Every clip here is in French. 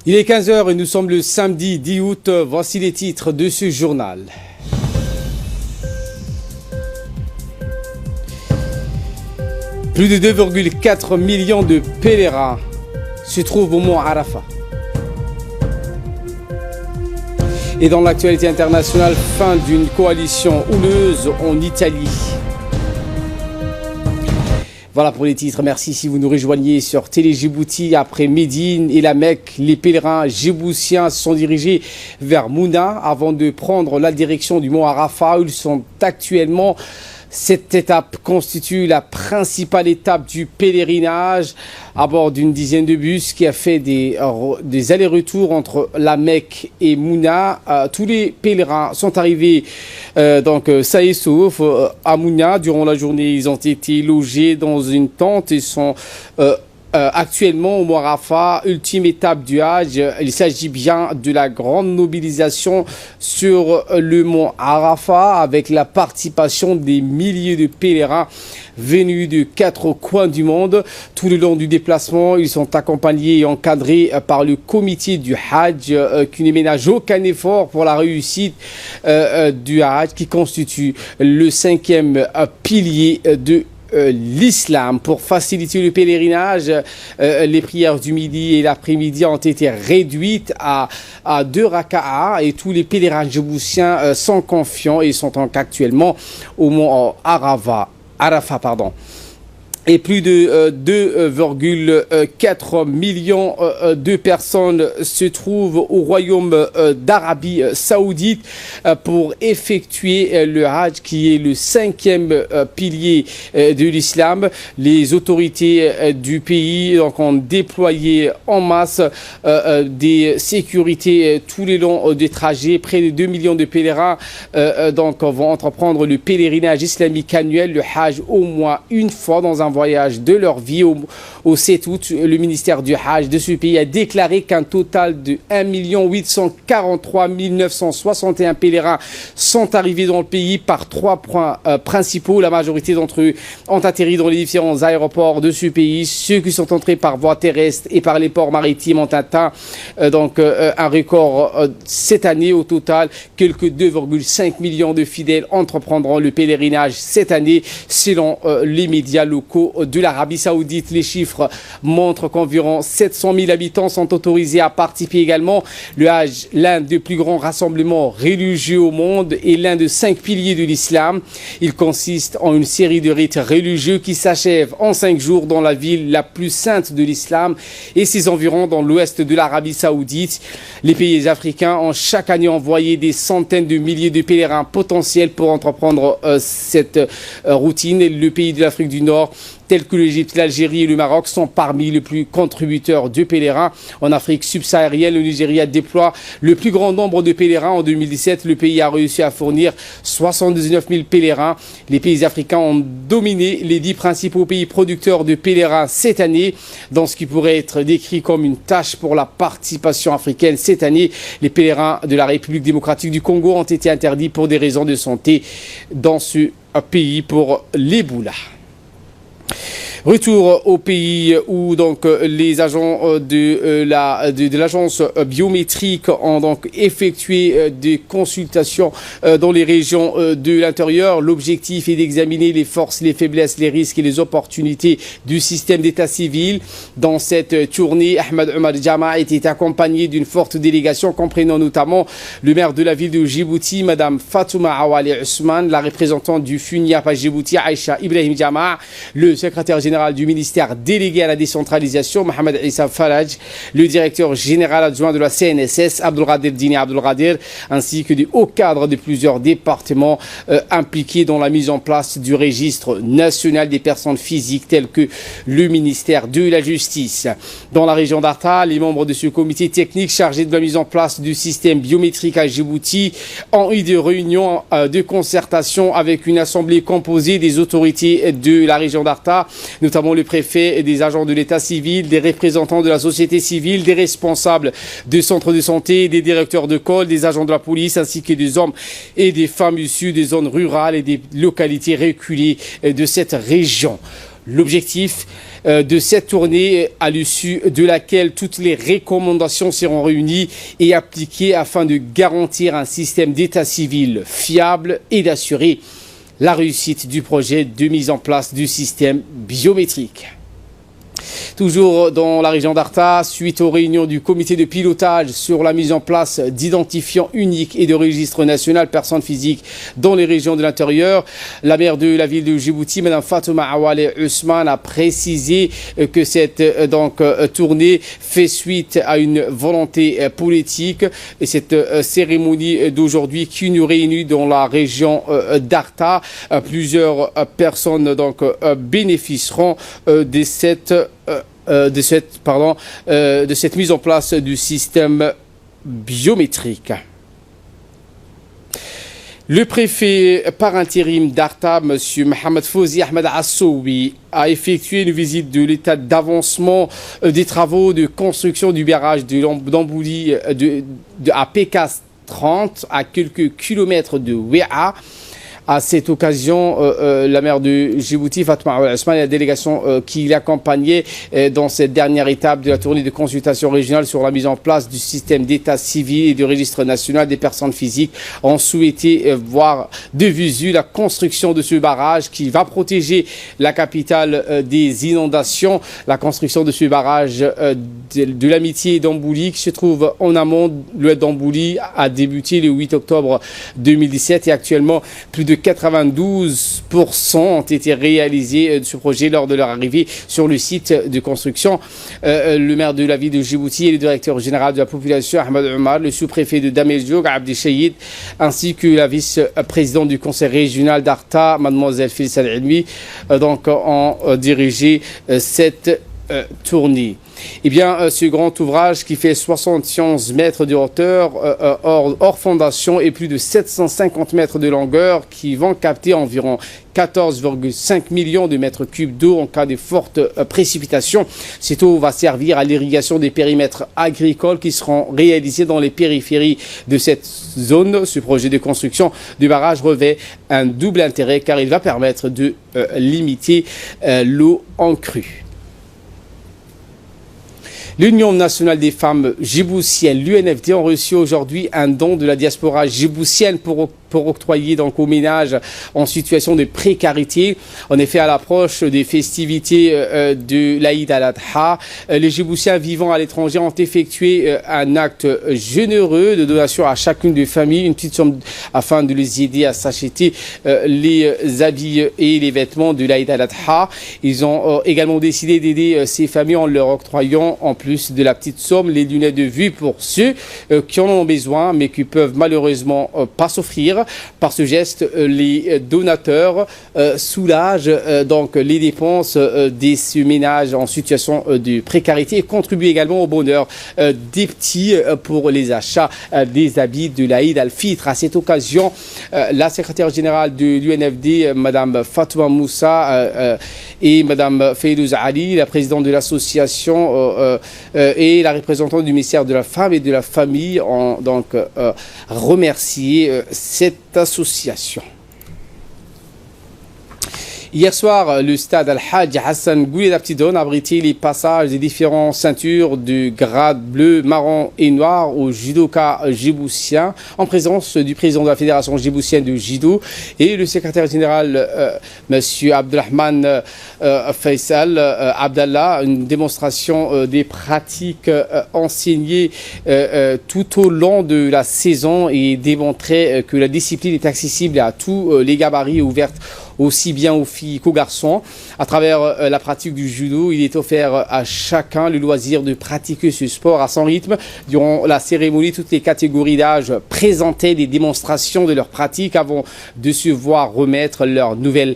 Il est 15 heures et nous sommes le samedi 10 août. Voici les titres de ce journal. Plus de 2,4 millions de pèlerins se trouvent au mont Arafat. Et dans l'actualité internationale, fin d'une coalition houleuse en Italie. Voilà pour les titres. Merci si vous nous rejoignez sur Télé Djibouti. Après Médine et la Mecque, les pèlerins djiboutiens se sont dirigés vers Mouna avant de prendre la direction du mont Arafat. Ils sont actuellement... Cette étape constitue la principale étape du pèlerinage à bord d'une dizaine de bus qui a fait des allers-retours entre la Mecque et Mouna. Tous les pèlerins sont arrivés ça et sauf à Mouna. Durant la journée, ils ont été logés dans une tente et sont actuellement au mont Arafat, ultime étape du Hajj. Il s'agit bien de la grande mobilisation sur le mont Arafat avec la participation des milliers de pèlerins venus de 4 coins du monde. Tout le long du déplacement, ils sont accompagnés et encadrés par le comité du Hajj qui ne ménage aucun effort pour la réussite du Hajj qui constitue le 5e pilier de l'islam. Pour faciliter le pèlerinage, les prières du midi et l'après-midi ont été réduites à 2 raka'a et tous les pèlerins djiboutiens sont confiants et sont donc actuellement au mont Arafat. Et plus de 2,4 millions de personnes se trouvent au royaume d'Arabie Saoudite pour effectuer le Hajj qui est le 5e pilier de l'islam. Les autorités du pays ont déployé en masse des sécurités tout le long des trajets. Près de 2 millions de pèlerins vont entreprendre le pèlerinage islamique annuel, le Hajj, au moins une fois dans un voyage de leur vie. Au 7 août, le ministère du Hajj de ce pays a déclaré qu'un total de 1 843 961 pèlerins sont arrivés dans le pays par 3 points principaux. La majorité d'entre eux ont atterri dans les différents aéroports de ce pays. Ceux qui sont entrés par voie terrestre et par les ports maritimes ont atteint un record cette année. Au total, quelques 2,5 millions de fidèles entreprendront le pèlerinage cette année selon les médias locaux de l'Arabie Saoudite. Les chiffres montrent qu'environ 700 000 habitants sont autorisés à participer également. Le Hajj, l'un des plus grands rassemblements religieux au monde et l'un des 5 piliers de l'islam. Il consiste en une série de rites religieux qui s'achèvent en 5 jours dans la ville la plus sainte de l'islam et ses environs dans l'ouest de l'Arabie Saoudite. Les pays africains ont chaque année envoyé des centaines de milliers de pèlerins potentiels pour entreprendre cette routine. Le pays de l'Afrique du Nord, tels que l'Égypte, l'Algérie et le Maroc, sont parmi les plus contributeurs de pèlerins. En Afrique subsaharienne, le Nigeria déploie le plus grand nombre de pèlerins. En 2017, le pays a réussi à fournir 79 000 pèlerins. Les pays africains ont dominé les 10 principaux pays producteurs de pèlerins cette année, dans ce qui pourrait être décrit comme une tâche pour la participation africaine. Cette année, les pèlerins de la République démocratique du Congo ont été interdits pour des raisons de santé dans ce pays pour l'Ebola. Retour au pays où les agents de l'agence biométrique ont effectué des consultations dans les régions de l'intérieur. L'objectif est d'examiner les forces, les faiblesses, les risques et les opportunités du système d'état civil. Dans cette tournée, Ahmed Omar Jama était accompagné d'une forte délégation comprenant notamment le maire de la ville de Djibouti, Madame Fatouma Awali Ousmane, la représentante du FUNIAP à Djibouti, Aïcha Ibrahim Jama, le secrétaire général du ministère délégué à la décentralisation, Mohamed Issa Faraj, le directeur général adjoint de la CNSS, Abdelkader Dini Abdelkader, ainsi que des hauts cadres de plusieurs départements impliqués dans la mise en place du registre national des personnes physiques tel que le ministère de la Justice. Dans la région d'Arta, les membres de ce comité technique chargé de la mise en place du système biométrique à Djibouti ont eu des réunions de concertation avec une assemblée composée des autorités de la région d'Arta, notamment le préfet et des agents de l'état civil, des représentants de la société civile, des responsables de centres de santé, des directeurs de d'école, des agents de la police ainsi que des hommes et des femmes issus des zones rurales et des localités reculées de cette région. L'objectif de cette tournée, à l'issue de laquelle toutes les recommandations seront réunies et appliquées afin de garantir un système d'état civil fiable et d'assurer la réussite du projet de mise en place du système biométrique. Toujours dans la région d'Arta, suite aux réunions du comité de pilotage sur la mise en place d'identifiants uniques et de registres national personnes physiques dans les régions de l'intérieur, la maire de la ville de Djibouti, Mme Fatouma Awale Ousmane, a précisé que cette tournée fait suite à une volonté politique. Et cette cérémonie d'aujourd'hui qui nous réunit dans la région d'Arta, plusieurs personnes bénéficieront de cette mise en place du système biométrique. Le préfet par intérim d'Arta, M. Mohamed Fouzi Ahmed Assoui, a effectué une visite de l'état d'avancement des travaux de construction du barrage d'Ambouli à PK 30, à quelques kilomètres de Ouéa. À cette occasion, la maire de Djibouti, Fatouma Ousmane, et la délégation qui l'accompagnait dans cette dernière étape de la tournée de consultation régionale sur la mise en place du système d'état civil et du registre national des personnes physiques ont souhaité voir de visu la construction de ce barrage qui va protéger la capitale des inondations. La construction de ce barrage de l'amitié d'Ambouli qui se trouve en amont de l'ouest d'Ambouli a débuté le 8 octobre 2017 et actuellement plus de 92% ont été réalisés de ce projet lors de leur arrivée sur le site de construction. Le maire de la ville de Djibouti et le directeur général de la population, Ahmed Omar, le sous-préfet de Dameljog, Abdi Chayid, ainsi que la vice-présidente du conseil régional d'Arta, mademoiselle Félix Al-Ilmi, ont dirigé cette tournée. Eh bien, ce grand ouvrage qui fait 71 mètres de hauteur hors fondation et plus de 750 mètres de longueur qui vont capter environ 14,5 millions de mètres cubes d'eau en cas de fortes précipitations. Cette eau va servir à l'irrigation des périmètres agricoles qui seront réalisés dans les périphéries de cette zone. Ce projet de construction du barrage revêt un double intérêt car il va permettre de limiter l'eau en crue. L'Union nationale des femmes djiboutiennes, l'UNFD, ont reçu aujourd'hui un don de la diaspora djiboutienne pour octroyer aux ménages en situation de précarité. En effet, à l'approche des festivités de l'Aïd al-Adha, les Djiboutiens vivant à l'étranger ont effectué un acte généreux de donation à chacune des familles, une petite somme afin de les aider à s'acheter les habits et les vêtements de l'Aïd al-Adha. Ils ont également décidé d'aider ces familles en leur octroyant, en plus de la petite somme, les lunettes de vue pour ceux qui en ont besoin mais qui peuvent malheureusement pas s'offrir. Par ce geste, les donateurs soulagent les dépenses des ménages en situation de précarité et contribuent également au bonheur des petits pour les achats des habits de l'Aïd al-Fitr. À cette occasion, la secrétaire générale de l'UNFD, Mme Fatouma Moussa, et Mme Faylouz Ali, la présidente de l'association, et la représentante du ministère de la Femme et de la Famille ont remercié cette association. Hier soir, le stade Al-Hajj Hassan Goulet d'Aptidon a abrité les passages des différentes ceintures de grade bleu, marron et noir aux judokas djiboutiens en présence du président de la Fédération djiboutienne de judo et le secrétaire général M. Abdelrahman Faisal Abdallah. Une démonstration des pratiques enseignées tout au long de la saison et démontrer que la discipline est accessible à tous les gabarits, ouverte aussi bien aux filles qu'aux garçons. À travers la pratique du judo, il est offert à chacun le loisir de pratiquer ce sport à son rythme. Durant la cérémonie, toutes les catégories d'âge présentaient des démonstrations de leur pratique avant de se voir remettre leur nouvelle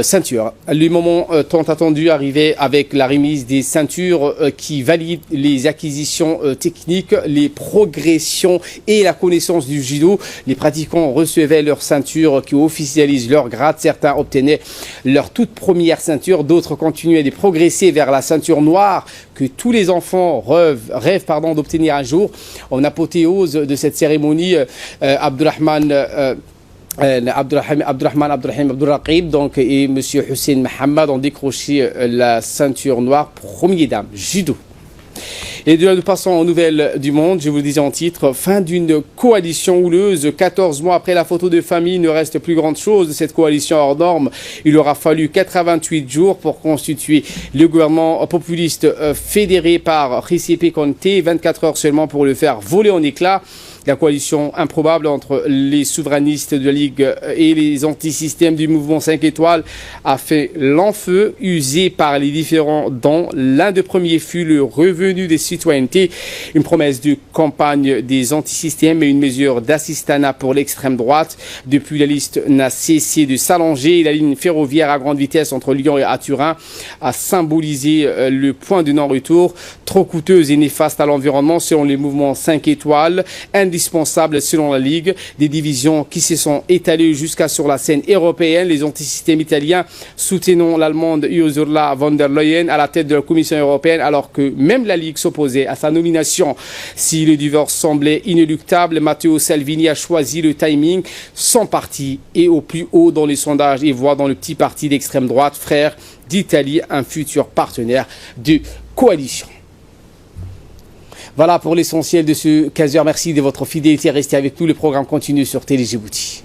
ceinture. Le moment tant attendu arrivait avec la remise des ceintures qui valident les acquisitions techniques, les progressions et la connaissance du judo. Les pratiquants recevaient leurs ceintures qui officialisent leur grade. Certains obtenaient leur toute première ceinture, d'autres continuaient de progresser vers la ceinture noire que tous les enfants rêvent d'obtenir un jour. En apothéose de cette cérémonie, Abdelrahman Abdurrahman Abdurraqib donc, et M. Hussein Mohamed ont décroché la ceinture noire première dame, judo. Et de là, nous passons aux nouvelles du monde. Je vous le disais en titre, fin d'une coalition houleuse. 14 mois après la photo de famille, il ne reste plus grande chose de cette coalition hors norme. Il aura fallu 88 jours pour constituer le gouvernement populiste fédéré par Giuseppe Conte. 24 heures seulement pour le faire voler en éclats. La coalition improbable entre les souverainistes de la Ligue et les antisystèmes du mouvement 5 étoiles a fait l'enfeu usé par les différents dont l'un des premiers fut le revenu des citoyennetés, une promesse de campagne des antisystèmes et une mesure d'assistanat pour l'extrême droite. Depuis, la liste n'a cessé de s'allonger. La ligne ferroviaire à grande vitesse entre Lyon et Turin a symbolisé le point de non-retour, trop coûteuse et néfaste à l'environnement selon les mouvements 5 étoiles, indispensable selon la Ligue, des divisions qui se sont étalées jusqu'à sur la scène européenne. Les antisystèmes italiens soutenant l'allemande Ursula von der Leyen à la tête de la Commission européenne, alors que même la Ligue s'opposait à sa nomination. Si le divorce semblait inéluctable, Matteo Salvini a choisi le timing. Son parti est au plus haut dans les sondages et voit dans le petit parti d'extrême droite, frère d'Italie, un futur partenaire de coalition. Voilà pour l'essentiel de ce 15h. Merci de votre fidélité. Restez avec nous. Le programme continue sur Télé Djibouti.